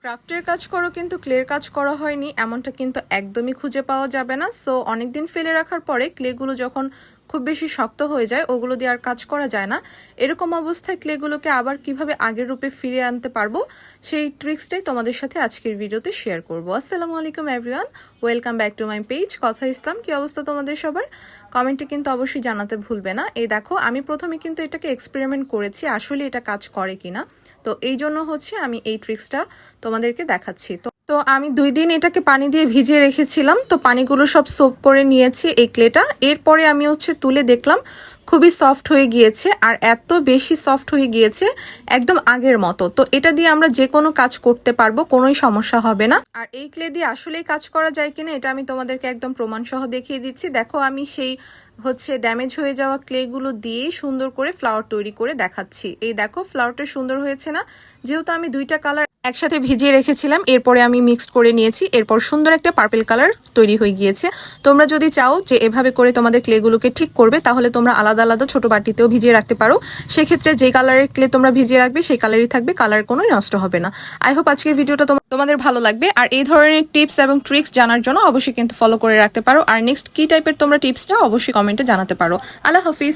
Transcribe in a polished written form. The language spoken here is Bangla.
ক্রাফটের কাজ করো কিন্তু ক্লের কাজ করা হয়নি এমনটা কিন্তু একদমই খুঁজে পাওয়া যাবে না। সো অনেকদিন ফেলে রাখার পরে ক্লেগুলো যখন খুব বেশি শক্ত হয়ে যায় ওগুলো দিয়ে আর কাজ করা যায় না। এরকম অবস্থায় ক্লেগুলোকে আবার কিভাবে আগের রূপে ফিরিয়ে আনতে পারবো সেই ট্রিক্সটাই তোমাদের সাথে আজকের ভিডিওতে শেয়ার করবো। আসসালামু আলাইকুম everyone, welcome back to my page কথা ইসলাম। কি অবস্থা তোমাদের সবার? কমেন্টে কিন্তু অবশ্যই জানাতে ভুলবে না। এই দেখো, আমি প্রথমে কিন্তু এটাকে এক্সপেরিমেন্ট করেছি আসলে এটা কাজ করে কিনা। তো এই জন্য আমি এই ট্রিক্সটা তোমাদেরকে দেখাচ্ছি। তো আমি 2 দিন এটাকে পানি দিয়ে ভিজিয়ে রেখেছিলাম। তো পানিগুলো সব সোপ করে নিয়েছি এই ক্লেটা। এরপরে আমি তুলে দেখলাম খুবই সফট হয়ে গিয়েছে, আর এত বেশি সফট হয়ে গিয়েছে একদম আগের মতো। তো এটা দিয়ে আমরা যে কোনো কাজ করতে পারবো, কোনোই সমস্যা হবে না। আর এই ক্লে দিয়ে আসলেই কাজ করা যায় কিনা এটা আমি তোমাদেরকে একদম প্রমাণ সহ দেখিয়ে দিচ্ছি। দেখো, আমি সেই ড্যামেজ হয়ে যাওয়া ক্লেগুলো দিয়ে সুন্দর করে ফ্লাওয়ার তৈরি করে দেখাচ্ছি। এই দেখো, ফ্লাওয়ারটা সুন্দর হয়েছে না? যেহেতু আমি 2টা কালার একসাথে ভিজিয়ে রেখেছিলাম, এরপরে আমি মিক্সড করে নিয়েছি, এরপর সুন্দর একটা পার্পল কালার তৈরি হয়ে গিয়েছে। তোমরা যদি চাও যে এভাবে করে তোমাদের ক্লেগুলোকে ঠিক করবে, তাহলে তোমরা আলাদা আলাদা ছোট বাটিতেও ভিজিয়ে রাখতে পারো। সেক্ষেত্রে যে কালারের ক্লে তোমরা ভিজিয়ে রাখবে সেই কালারই থাকবে, কালার কোনোই নষ্ট হবে না। আই হোপ আজকের ভিডিওটা তোমাদের ভালো লাগবে। আর এই ধরনের টিপস এবং ট্রিক্স জানার জন্য অবশ্যই কিন্তু ফলো করে রাখতে পারো। আর নেক্সট কি টাইপের তোমরা টিপসটা অবশ্যই কমেন্টে জানাতে পারো। আল্লাহ হাফিজ।